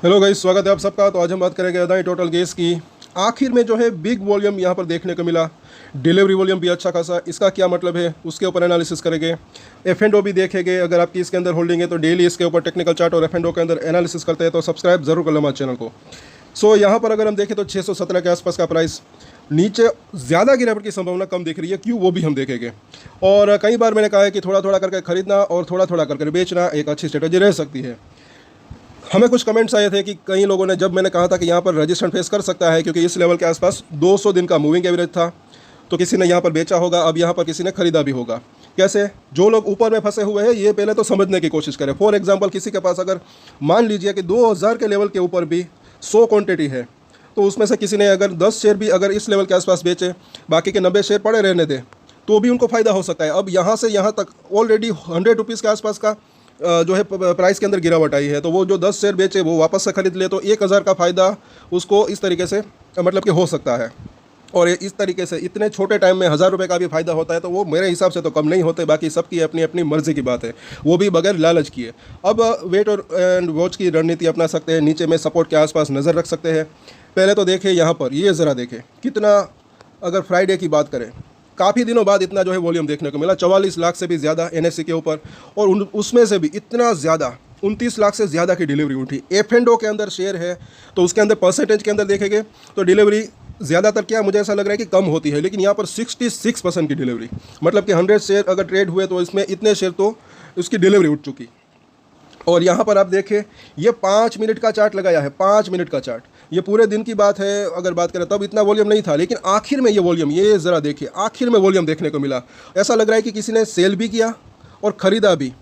Hello guys, स्वागत है आप सबका। तो आज हम बात करेंगे अदानी टोटल गैस की। आखिर में जो है बिग वॉल्यूम यहाँ पर देखने को मिला, डिलीवरी वॉल्यूम भी अच्छा खासा। इसका क्या मतलब है उसके ऊपर एनालिसिस करेंगे। एफ एंड ओ भी देखेंगे, अगर आपकी इसके अंदर होल्डिंग है तो डेली इसके ऊपर टेक्निकल चार्ट और एफ एंड ओ के अंदर एनालिसिस करते हैं। तो सब्सक्राइब जरूर कर लो हमारे चैनल को। सो यहाँ पर अगर हम देखें तो 617 के आसपास का प्राइस, नीचे ज़्यादा गिरावट की संभावना कम दिख रही है। क्यों, वो भी हम देखेंगे। और कई बार मैंने कहा है कि थोड़ा थोड़ा करके खरीदना और थोड़ा थोड़ा करके बेचना एक अच्छी स्ट्रेटजी रह सकती है। हमें कुछ कमेंट्स आए थे कि कई लोगों ने, जब मैंने कहा था कि यहाँ पर रजिस्ट्रेशन फेस कर सकता है क्योंकि इस लेवल के आसपास 200 दिन का मूविंग एवरेज था, तो किसी ने यहाँ पर बेचा होगा, अब यहाँ पर किसी ने खरीदा भी होगा। कैसे? जो लोग ऊपर में फंसे हुए हैं ये पहले तो समझने की कोशिश करें। फॉर एग्जांपल, किसी के पास अगर मान लीजिए कि 2000 के लेवल के ऊपर भी 100 क्वांटिटी है, तो उसमें से किसी ने अगर 10 शेयर भी अगर इस लेवल के आसपास बेचे, बाकी के 90 शेयर पड़े रहने दें, तो भी उनको फ़ायदा हो सकता है। अब यहाँ से यहाँ तक ऑलरेडी 100 रुपीज़ के आसपास का जो है प्राइस के अंदर गिरावट आई है। तो वो जो 10 शेयर बेचे वो वापस से खरीद ले, तो 1000 का फ़ायदा उसको इस तरीके से मतलब कि हो सकता है। और इस तरीके से इतने छोटे टाइम में 1000 रुपये का भी फ़ायदा होता है, तो वो मेरे हिसाब से तो कम नहीं होते। बाकी सबकी अपनी अपनी मर्ज़ी की बात है, वो भी बगैर लालच किए। अब वेट और एंड वॉच की रणनीति अपना सकते हैं। नीचे में सपोर्ट के आसपास नज़र रख सकते हैं। पहले तो देखें यहाँ पर, ये ज़रा देखें कितना, अगर फ्राइडे की बात करें, काफ़ी दिनों बाद इतना जो है वॉल्यूम देखने को मिला। 44 लाख से भी ज़्यादा एनएससी के ऊपर, और उसमें से भी इतना ज़्यादा 29 लाख से ज़्यादा की डिलीवरी उठी। एफ एंड ओ के अंदर शेयर है तो उसके अंदर परसेंटेज के अंदर देखेंगे तो डिलीवरी ज़्यादातर, क्या मुझे ऐसा लग रहा है कि कम होती है, लेकिन यहाँ पर 66% की डिलीवरी, मतलब कि 100 शेयर अगर ट्रेड हुए तो इसमें इतने शेयर तो उसकी डिलीवरी उठ चुकी। और यहाँ पर आप देखें, ये 5 मिनट का चार्ट लगाया है, 5 मिनट का चार्ट। ये पूरे दिन की बात है, अगर बात करें तब इतना वॉल्यूम नहीं था, लेकिन आखिर में ये वॉल्यूम, ये ज़रा देखिए, आखिर में वॉल्यूम देखने को मिला। ऐसा लग रहा है कि किसी ने सेल भी किया और ख़रीदा भी।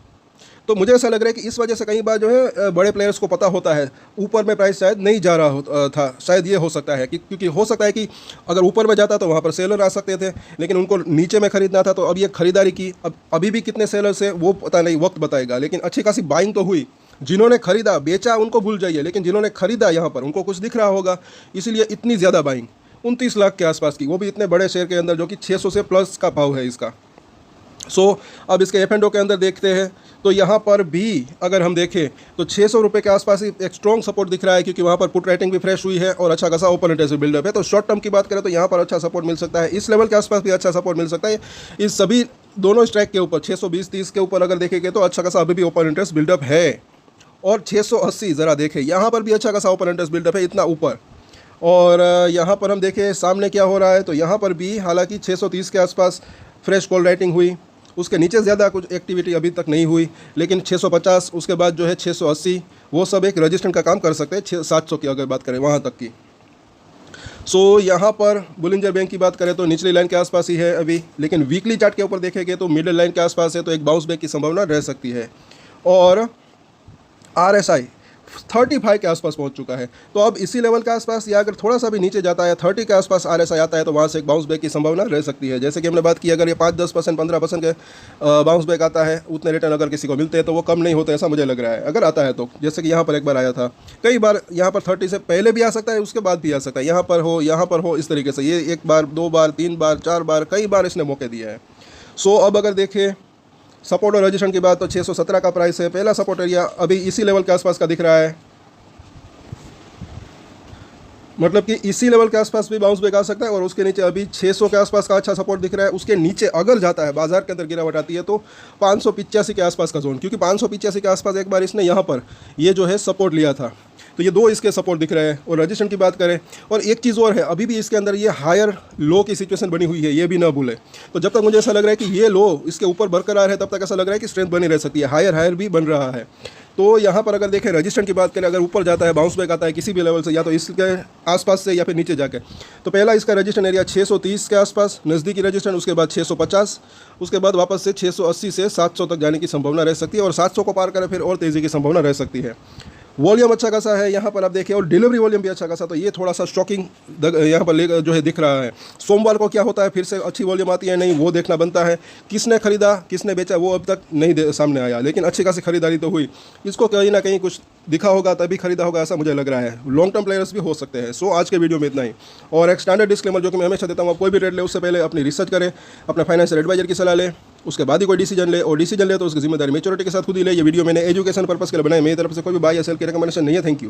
तो मुझे ऐसा लग रहा है कि इस वजह से कई बार जो है बड़े प्लेयर्स को पता होता है ऊपर में प्राइस शायद नहीं जा रहा था। शायद ये हो सकता है कि क्योंकि हो सकता है कि अगर ऊपर में जाता तो वहाँ पर सेलर आ सकते थे, लेकिन उनको नीचे में ख़रीदना था, तो अब ये खरीदारी की। अब अभी भी कितने सेलर्स है वो पता नहीं, वक्त बताएगा, लेकिन अच्छी खासी बाइंग तो हुई। जिन्होंने खरीदा, बेचा उनको भूल जाइए, लेकिन जिन्होंने खरीदा यहाँ पर उनको कुछ दिख रहा होगा, इसीलिए इतनी ज़्यादा बाइंग 29 लाख के आसपास की, वो भी इतने बड़े शेयर के अंदर जो कि 600 से प्लस का भाव है इसका। अब इसके एफ एंड ओ के अंदर देखते हैं तो यहाँ पर भी अगर हम देखें तो 600 रुपये के आसपास ही एक स्ट्रॉन्ग सपोर्ट दिख रहा है, क्योंकि वहाँ पर पुट रेटिंग भी फ्रेश हुई है और अच्छा खासा ओपन इंटरेस्ट बिल्डअप है। तो शॉर्ट टर्म की बात करें तो यहाँ पर अच्छा सपोर्ट मिल सकता है, इस लेवल के आसपास भी अच्छा सपोर्ट मिल सकता है। इस सभी दोनों स्ट्राइक के ऊपर 620-30 के ऊपर अगर देखेंगे तो अच्छा खासा अभी भी ओपन इंटरेस्ट बिल्डअप है। और 680 ज़रा देखें, यहाँ पर भी अच्छा खासा ओपन इंटरेस्ट बिल्डअप है, इतना ऊपर। और यहाँ पर हम देखें सामने क्या हो रहा है, तो यहाँ पर भी हालांकि 630 के आसपास फ्रेश कॉल राइटिंग हुई, उसके नीचे ज़्यादा कुछ एक्टिविटी अभी तक नहीं हुई, लेकिन 650 उसके बाद जो है 680, वो सब एक रजिस्ट्रेशन का काम कर सकते हैं। 700 की अगर बात करें वहाँ तक की। यहाँ पर बुलिंजर बैंक की बात करें तो निचली लाइन के आसपास ही है अभी, लेकिन वीकली चार्ट के ऊपर देखेंगे तो मिडिल लाइन के आसपास है, तो एक बाउंस बैक की संभावना रह सकती है। और RSI 35 के आसपास पहुंच चुका है, तो अब इसी लेवल के आसपास या अगर थोड़ा सा भी नीचे जाता है, 30 के आसपास RSI आता है, तो वहाँ से एक बाउंस बैक की संभावना रह सकती है। जैसे कि हमने बात की, अगर ये 5-10%, 15% के बाउंस बैक आता है, उतने रिटर्न अगर किसी को मिलते हैं तो वो कम नहीं होते, ऐसा मुझे लग रहा है। अगर आता है तो, जैसे कि यहाँ पर एक बार आया था, कई बार यहाँ पर 30 से पहले भी आ सकता है, उसके बाद भी आ सकता है, यहाँ पर हो, इस तरीके से ये 1 बार, 2 बार, 3 बार, 4 बार, कई बार इसने मौके दिए हैं। अब अगर देखें सपोर्ट और रजिस्ट्रेशन की बात, तो 617 का प्राइस है। पहला सपोर्ट एरिया अभी इसी लेवल के आसपास का दिख रहा है, मतलब कि इसी लेवल के आसपास भी बाउंस बैक आ सकता है। और उसके नीचे अभी 600 के आसपास का अच्छा सपोर्ट दिख रहा है। उसके नीचे अगर जाता है, बाजार के अंदर गिरावट आती है, तो 585 के आसपास का जोन, क्योंकि 585 के आसपास एक बार इसने यहाँ पर ये जो है सपोर्ट लिया था, तो ये 2 इसके सपोर्ट दिख रहे हैं। और रजिस्ट्रेशन की बात करें, और एक चीज़ और है, अभी भी इसके अंदर ये हायर लो की सिचुएशन बनी हुई है, ये भी ना भूलें। तो जब तक मुझे ऐसा लग रहा है कि ये लो इसके ऊपर बरकरार है, तब तक ऐसा लग रहा है कि स्ट्रेंथ बनी रह सकती है, हायर भी बन रहा है। तो यहाँ पर अगर देखें रजिस्ट्रेशन की बात करें, अगर ऊपर जाता है, बाउंस बैक आता है किसी भी लेवल से, या तो इसके आसपास से या फिर नीचे जाके, तो पहला इसका रजिस्ट्रेशन एरिया 630 के आसपास नज़दीकी रजिस्ट्रेशन, उसके बाद 650, उसके बाद वापस से 680 से 700 तक जाने की संभावना रह सकती है। और 700 को पार करें फिर और तेज़ी की संभावना रह सकती है। वॉल्यूम अच्छा खासा है यहाँ पर आप देखिए, और डिलीवरी वॉल्यूम भी अच्छा खासा, तो ये थोड़ा सा शॉकिंग यहाँ पर जो है दिख रहा है। सोमवार को क्या होता है, फिर से अच्छी वॉल्यूम आती है नहीं, वो देखना बनता है। किसने खरीदा, किसने बेचा, वो अब तक नहीं सामने आया, लेकिन अच्छी खासी खरीदारी तो हुई। इसको कहीं ना कहीं कुछ दिखा होगा तभी खरीदा होगा, ऐसा मुझे लग रहा है। लॉन्ग टर्म प्लेयर्स भी हो सकते हैं। आज के वीडियो में इतना ही। और एक स्टैंडर्ड डिस्क्लेमर जो कि मैं हमेशा देता हूँ, आप कोई भी ट्रेड ले उससे पहले अपनी रिसर्च करें, अपना फाइनेंशियल एडवाइजर की सलाह लें, उसके बाद ही कोई डिसीजन ले, और डिसीजन ले तो उसकी जिम्मेदारी मेच्योरिटी के साथ खुद ही ले। ये वीडियो मैंने एजुकेशन पर्पस के लिए बनाई, मेरी तरफ से कोई भी बाय या सेल की रिकमेंडेशन नहीं है। Thank you.